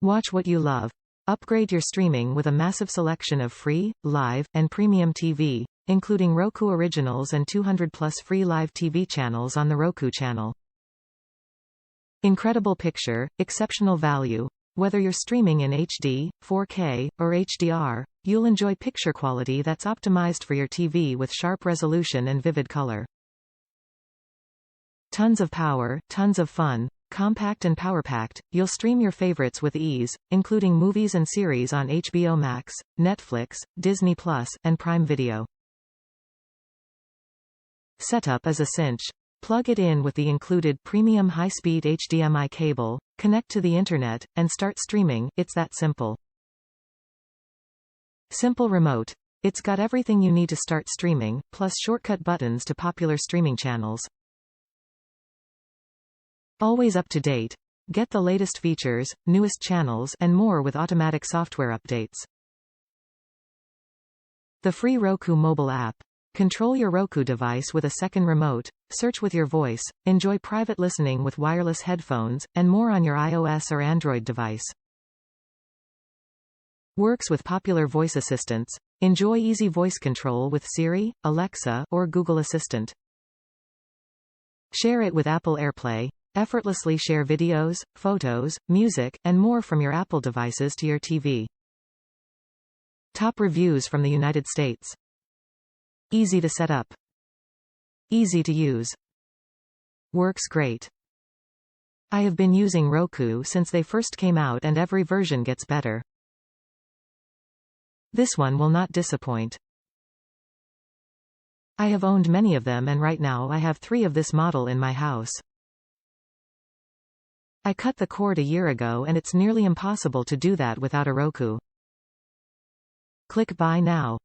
Watch what you love. Upgrade your streaming with a massive selection of free, live, and premium TV, including Roku Originals and 200+ free live TV channels on the Roku Channel. Incredible picture, exceptional value. Whether you're streaming in HD, 4K, or HDR, you'll enjoy picture quality that's optimized for your TV with sharp resolution and vivid color. Tons of power, tons of fun. Compact and power-packed, you'll stream your favorites with ease, including movies and series on HBO Max, Netflix, Disney+, and Prime Video. Setup is a cinch. Plug it in with the included premium high-speed HDMI cable, connect to the internet, and start streaming. It's that simple. Simple remote. It's got everything you need to start streaming, plus shortcut buttons to popular streaming channels. Always up to date. Get the latest features, newest channels, and more with automatic software updates. The free Roku mobile app. Control your Roku device with a second remote, search with your voice, enjoy private listening with wireless headphones, and more on your iOS or Android device. Works with popular voice assistants. Enjoy easy voice control with Siri, Alexa, or Google Assistant. Share it with Apple AirPlay. Effortlessly share videos, photos, music, and more from your Apple devices to your TV. Top reviews from the United States. Easy to set up. Easy to use. Works great. I have been using Roku since they first came out and every version gets better. This one will not disappoint. I have owned many of them and right now I have 3 of this model in my house. I cut the cord a year ago and it's nearly impossible to do that without a Roku. Click buy now.